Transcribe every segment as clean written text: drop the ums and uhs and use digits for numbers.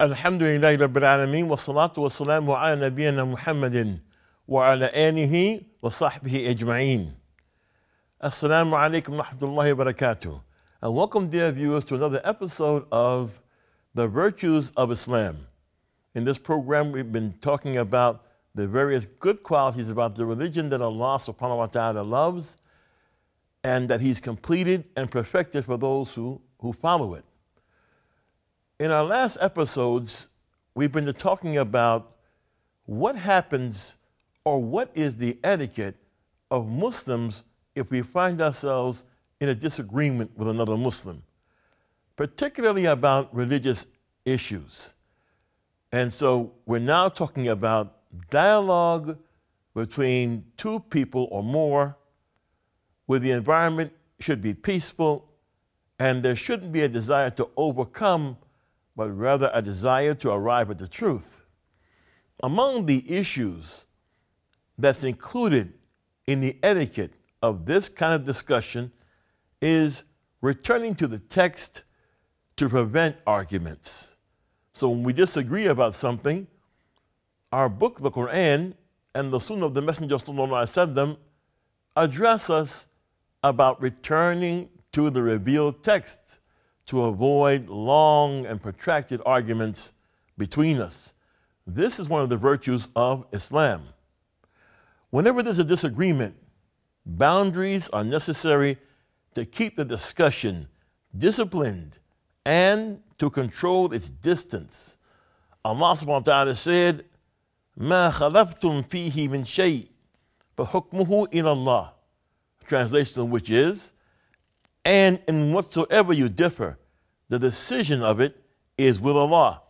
الحمد لله رب العالمين والصلاة والسلام على نبينا محمد وعلى آله وصحبه أجمعين. Assalamu alaikum wa rahmatullahi wa barakatuh. And welcome, dear viewers, to another episode of The Virtues of Islam. In this program, we've been talking about the various good qualities about the religion that Allah subhanahu wa ta'ala loves and that He's completed and perfected for those who follow it. In our last episodes, we've been talking about what happens or what is the etiquette of Muslims if we find ourselves in a disagreement with another Muslim, particularly about religious issues. And so we're now talking about dialogue between two people or more, where the environment should be peaceful and there shouldn't be a desire to overcome, but rather a desire to arrive at the truth. Among the issues that's included in the etiquette of this kind of discussion is returning to the text to prevent arguments. So when we disagree about something, our book, the Quran, and the Sunnah of the Messenger sallallahu alaihi wasallam address us about returning to the revealed text to avoid long and protracted arguments between us. This is one of the virtues of Islam. Whenever there's a disagreement, boundaries are necessary to keep the discussion disciplined and to control its distance. Allah subhanahu wa ta'ala said, مَا خَلَفْتُمْ فِيهِ مِنْ شَيْءٍ فَحُكْمُهُ إِلَى اللَّهِ. Translation of which is, and in whatsoever you differ, the decision of it is with Allah,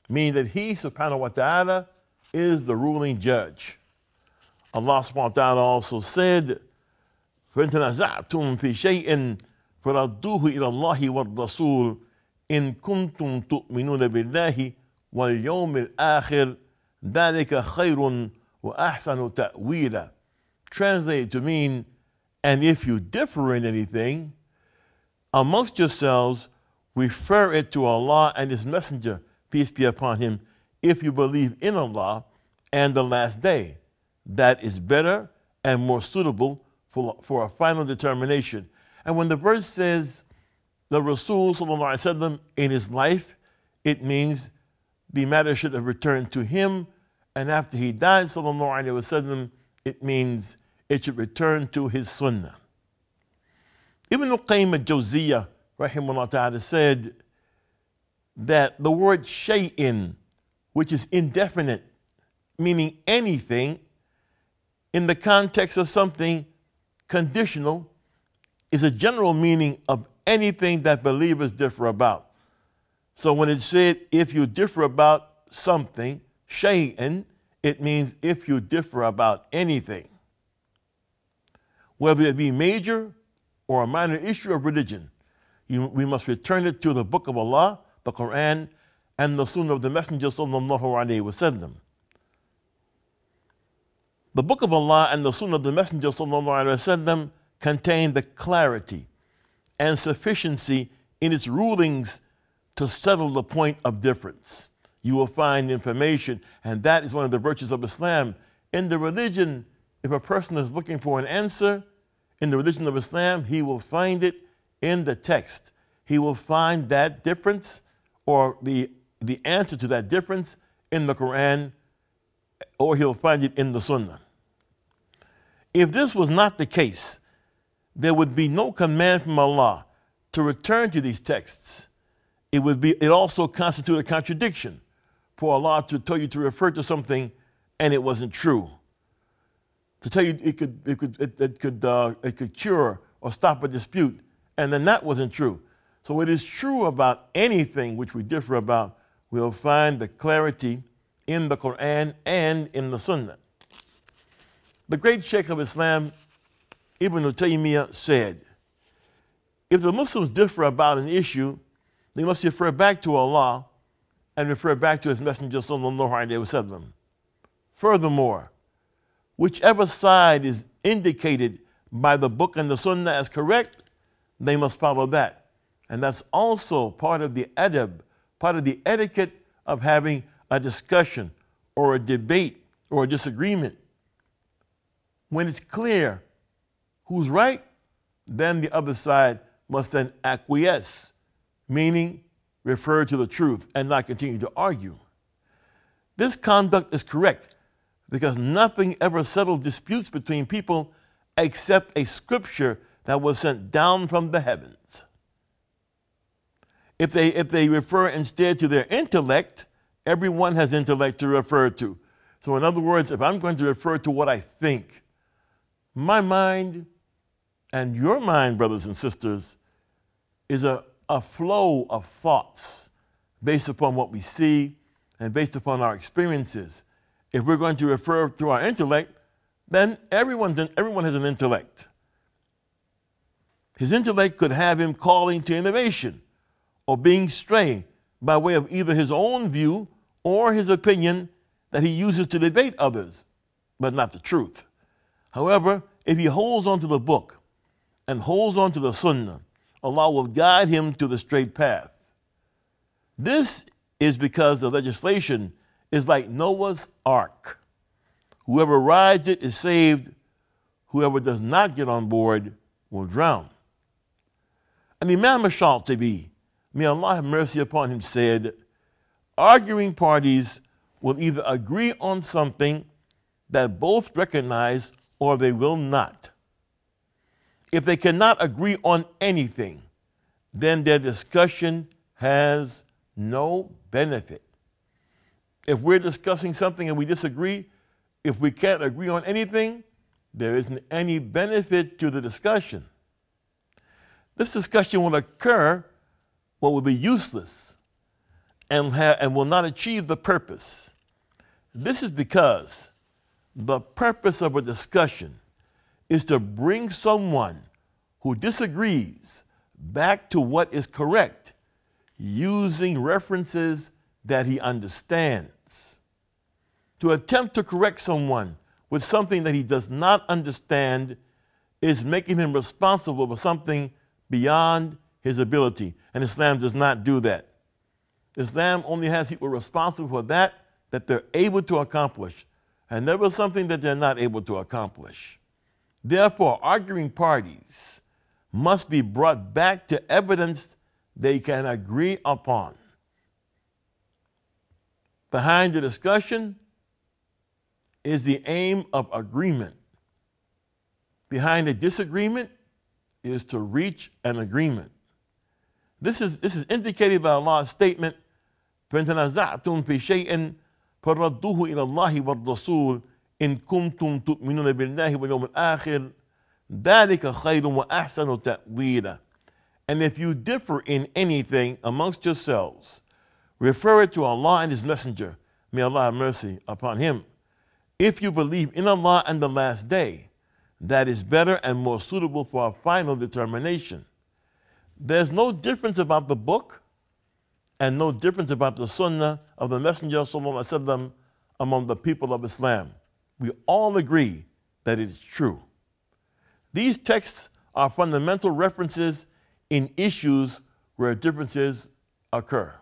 meaning that He, subhanahu wa ta'ala, is the ruling judge. Allah subhanahu wa ta'ala also said, فَإِن تَنَازَعْتُمْ فِي شَيْءٍ فَرَدُّوهُ إِلَى اللَّهِ وَالرَّسُولِ إِن كُنتُمْ تُؤْمِنُونَ بِاللَّهِ وَالْيَوْمِ الْآخِرِ ذَلِكَ خَيْرٌ وَأَحْسَنُ تَأْوِيلًا. Translated to mean, and if you differ in anything, amongst yourselves, refer it to Allah and His Messenger, peace be upon him, if you believe in Allah and the last day. That is better and more suitable for a final determination. And when the verse says the Rasul sallallahu alaihi wasallam in his life, it means the matter should have returned to him, and after he died sallallahu alaihi wasallam, it means it should return to his sunnah. Ibn al-Qayyim al-Jawziyah, rahimahullah ta'ala, said that the word shay'in, which is indefinite, meaning anything, in the context of something conditional, is a general meaning of anything that believers differ about. So when it said, if you differ about something, shay'in, it means if you differ about anything. Whether it be major or a minor issue of religion, we must return it to the Book of Allah, the Quran, and the Sunnah of the Messenger sallallahu alaihi wasallam. The Book of Allah and the Sunnah of the Messenger sallallahu alaihi wasallam contain the clarity and sufficiency in its rulings to settle the point of difference. You will find information, and that is one of the virtues of Islam. In the religion, if a person is looking for an answer, in the religion of Islam, he will find it in the text. He will find that difference or the answer to that difference in the Quran, or he'll find it in the Sunnah. If this was not the case, there would be no command from Allah to return to these texts. It also constitute a contradiction for Allah to tell you to refer to something and it wasn't true. To tell you it could cure or stop a dispute, and then that wasn't true. So it is true about anything which we differ about, we'll find the clarity in the Quran and in the Sunnah. The great Sheikh of Islam, Ibn Taymiyyah, said, if the Muslims differ about an issue, they must refer back to Allah and refer back to His Messenger sallallahu alaihi wasallam. Furthermore, whichever side is indicated by the book and the Sunnah as correct, they must follow that. And that's also part of the adab, part of the etiquette of having a discussion or a debate or a disagreement. When it's clear who's right, then the other side must then acquiesce, meaning refer to the truth and not continue to argue. This conduct is correct because nothing ever settled disputes between people except a scripture that was sent down from the heavens. If they refer instead to their intellect, everyone has intellect to refer to. So in other words, if I'm going to refer to what I think, my mind and your mind, brothers and sisters, is a flow of thoughts based upon what we see and based upon our experiences. If we're going to refer to our intellect, then everyone has an intellect. His intellect could have him calling to innovation or being stray by way of either his own view or his opinion that he uses to debate others, but not the truth. However, if he holds on to the book and holds on to the sunnah, Allah will guide him to the straight path. This is because the legislation is like Noah's ark. Whoever rides it is saved. Whoever does not get on board will drown. And Imam Sharjah, may Allah have mercy upon him, said, arguing parties will either agree on something that both recognize or they will not. If they cannot agree on anything, then their discussion has no benefit. If we're discussing something and we disagree, if we can't agree on anything, there isn't any benefit to the discussion. This discussion will occur what will be useless and will not achieve the purpose. This is because the purpose of a discussion is to bring someone who disagrees back to what is correct using references that he understands. To attempt to correct someone with something that he does not understand is making him responsible for something beyond his ability. And Islam does not do that. Islam only has people responsible for that they're able to accomplish, and never something that they're not able to accomplish. Therefore, arguing parties must be brought back to evidence they can agree upon. Behind the discussion is the aim of agreement. Behind a disagreement is to reach an agreement. This is indicated by Allah's statement, فَإِنْ تَنَازَعْتُمْ فِي شَيْءٍ فَرَدُّوهُ إِلَى اللَّهِ وَالرَّسُولِ إِن كُنتُمْ تُؤْمِنُونَ بِاللَّهِ وَالْيَوْمِ الْآخِرِ ذَلِكَ خَيْرٌ وَأَحْسَنُ تَأْوِيلًا. And if you differ in anything amongst yourselves, refer it to Allah and His Messenger. May Allah have mercy upon him. If you believe in Allah and the last day, that is better and more suitable for a final determination. There's no difference about the book and no difference about the sunnah of the Messenger ﷺ among the people of Islam. We all agree that it is true. These texts are fundamental references in issues where differences occur.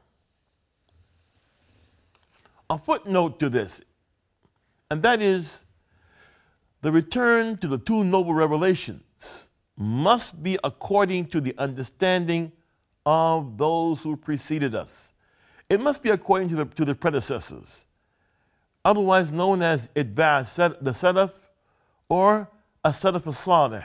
A footnote to this, and that is the return to the two noble revelations must be according to the understanding of those who preceded us. It must be according to the predecessors, otherwise known as Itba' the Salaf or As-Salaf As-Salih,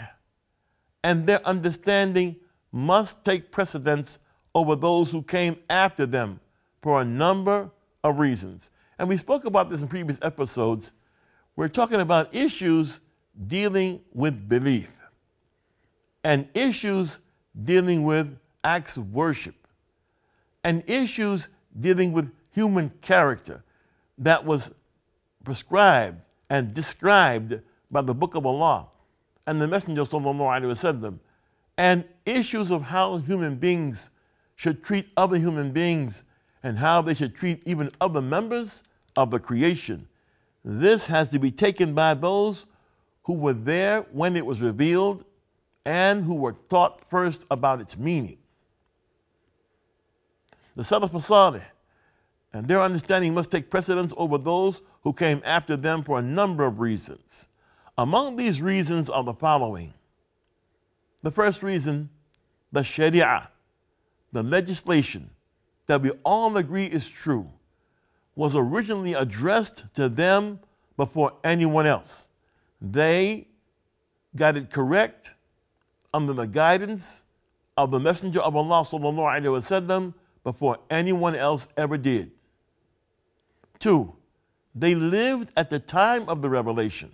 and their understanding must take precedence over those who came after them for a number of reasons. And we spoke about this in previous episodes. We're talking about issues dealing with belief and issues dealing with acts of worship and issues dealing with human character that was prescribed and described by the Book of Allah and the Messenger ﷺ, and issues of how human beings should treat other human beings and how they should treat even other members of the creation. This has to be taken by those who were there when it was revealed and who were taught first about its meaning. The Salaf As-Salih and their understanding must take precedence over those who came after them for a number of reasons. Among these reasons are the following. The first reason, the Sharia, the legislation that we all agree is true, was originally addressed to them before anyone else. They got it correct under the guidance of the Messenger of Allah sallallahu alaihi wasallam before anyone else ever did. 2, they lived at the time of the revelation.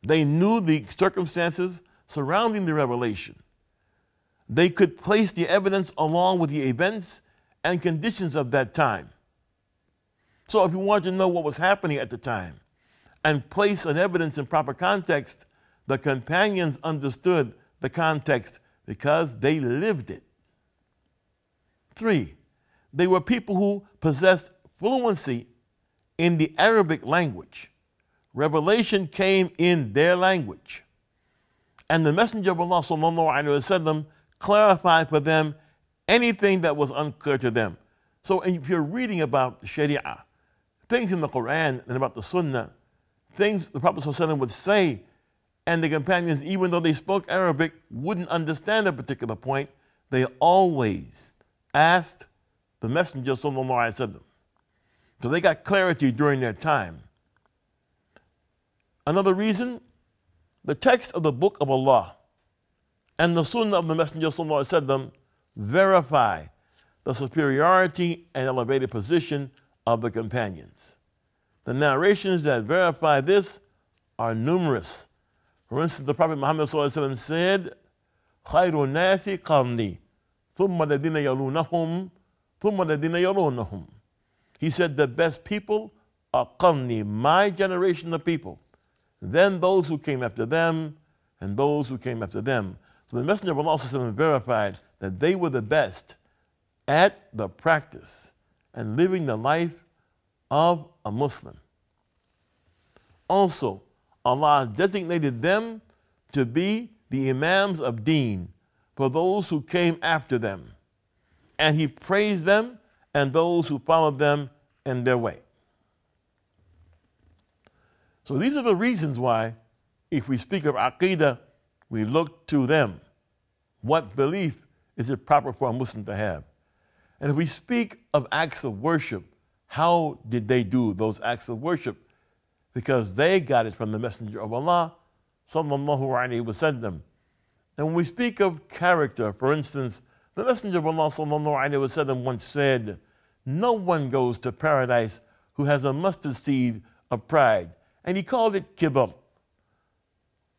They knew the circumstances surrounding the revelation. They could place the evidence along with the events and conditions of that time. So if you want to know what was happening at the time and place an evidence in proper context, the companions understood the context because they lived it. 3, they were people who possessed fluency in the Arabic language. Revelation came in their language. And the Messenger of Allah sallallahu alaihi wasallam clarified for them anything that was unclear to them. So if you're reading about Sharia, things in the Quran and about the Sunnah, things the Prophet sallallahu alaihi wasallam would say, and the companions, even though they spoke Arabic, wouldn't understand a particular point, they always asked the Messenger sallallahu alaihi wasallam. So they got clarity during their time. Another reason, the text of the Book of Allah and the Sunnah of the Messenger sallallahu alaihi wasallam verify the superiority and elevated position of the companions. The narrations that verify this are numerous. For instance, the Prophet Muhammad sallallahu alaihi wasallam said, خَيْرُ النَّاسِ قَرْنِي ثُمَّ الَّذِينَ يَلُونَهُمْ ثُمَّ الَّذِينَ يَلُونَهُمْ. He said, the best people are qarni, my generation of people. Then those who came after them, and those who came after them. So the Messenger of Allah sallallahu alaihi wasallam verified that they were the best at the practice and living the life of a Muslim. Also, Allah designated them to be the Imams of Deen for those who came after them. And He praised them and those who followed them in their way. So these are the reasons why, if we speak of Aqidah, we look to them. What belief is it proper for a Muslim to have? And if we speak of acts of worship, how did they do those acts of worship? Because they got it from the Messenger of Allah, sallallahu alaihi wasallam. And when we speak of character, for instance, the Messenger of Allah, sallallahu alaihi wasallam, once said, no one goes to paradise who has a mustard seed of pride. And he called it kibr.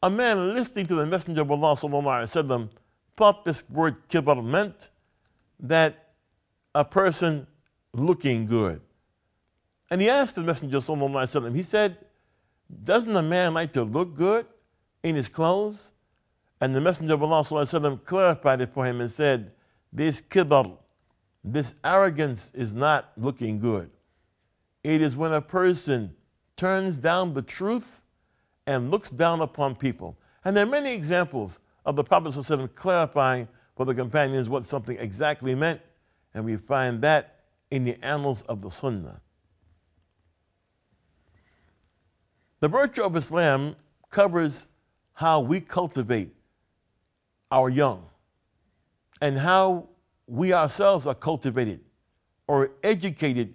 A man listening to the Messenger of Allah sallallahu alaihi wasallam thought this word kibr meant that a person looking good. And he asked the Messenger sallallahu alaihi wasallam, he said, doesn't a man like to look good in his clothes? And the Messenger of Allah sallallahu alaihi wasallam clarified it for him and said, this kibr, this arrogance is not looking good. It is when a person turns down the truth and looks down upon people. And there are many examples of the Prophet ﷺ clarifying for the companions what something exactly meant, and we find that in the annals of the Sunnah. The virtue of Islam covers how we cultivate our young and how we ourselves are cultivated or educated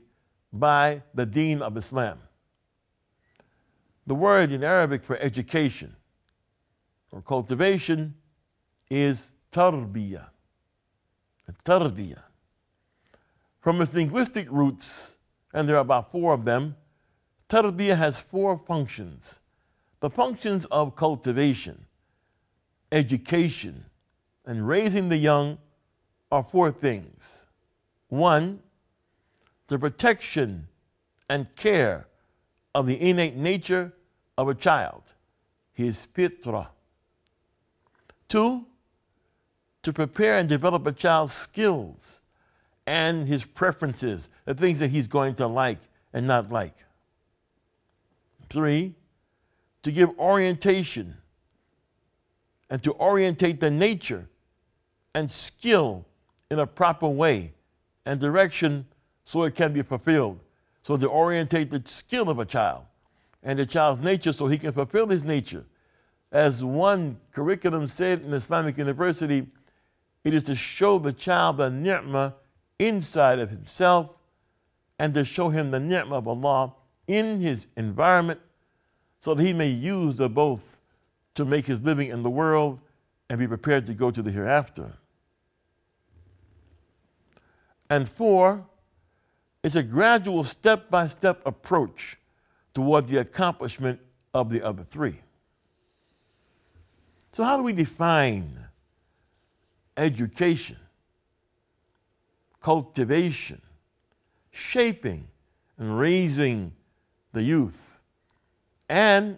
by the deen of Islam. The word in Arabic for education or cultivation is tarbiyah. Tarbiyah. From its linguistic roots, and there are about 4 of them, tarbiyah has 4 functions. The functions of cultivation, education, and raising the young are 4 things. 1, the protection and care of the innate nature of a child, his fitrah. 2, to prepare and develop a child's skills and his preferences, the things that he's going to like and not like. 3, to give orientation and to orientate the nature and skill in a proper way and direction so it can be fulfilled. So to orientate the skill of a child and the child's nature so he can fulfill his nature. As one curriculum said in Islamic University, it is to show the child the ni'mah inside of himself and to show him the ni'mah of Allah in his environment so that he may use the both to make his living in the world and be prepared to go to the hereafter. And 4, it's a gradual step-by-step approach toward the accomplishment of the other 3. So how do we define education, cultivation, shaping and raising the youth, and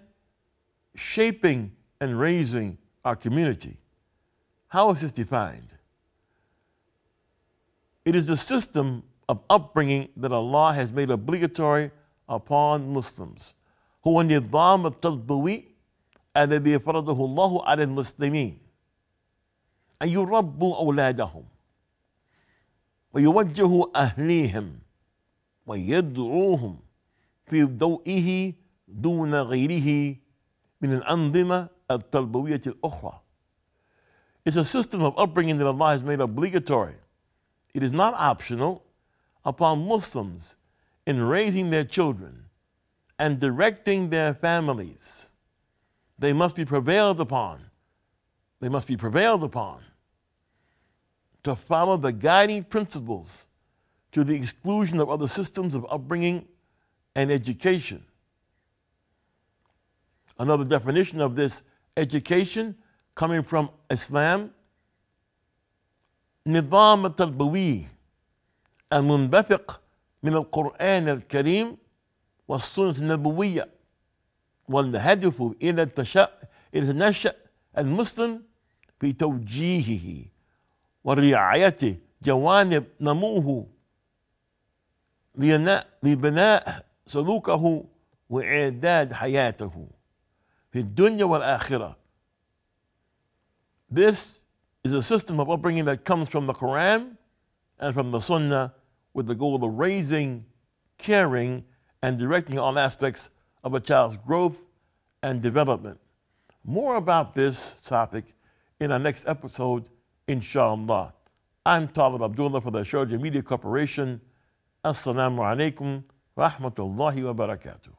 shaping and raising our community? How is this defined? It is the system of upbringing that Allah has made obligatory upon Muslims. هو النظام التربوي الذي فرضه الله على المسلمين أن يربوا أولادهم ويوجهوا أهليهم ويدعوهم في ضوئه دون غيره من الأنظمة التربوية الأخرى. It's a system of upbringing that Allah has made obligatory. It is not optional upon Muslims in raising their children and directing their families. They must be prevailed upon. They must be prevailed upon to follow the guiding principles to the exclusion of other systems of upbringing and education. Another definition of this education coming from Islam: نظام التربوي المنبثق من القرآن الكريم والسنة النبوية والهدف إلى النشأ المسلم في توجيهه ورعايته جوانب نموه لبناء سلوكه وإعداد حياته في الدنيا والآخرة. This is a system of upbringing that comes from the Quran and from the Sunnah with the goal of raising, caring, and directing all aspects of a child's growth and development. More about this topic in our next episode, inshallah. I'm Talib Abdullah for the Sharjah Media Corporation. Assalamu alaikum wa rahmatullahi wa barakatuh.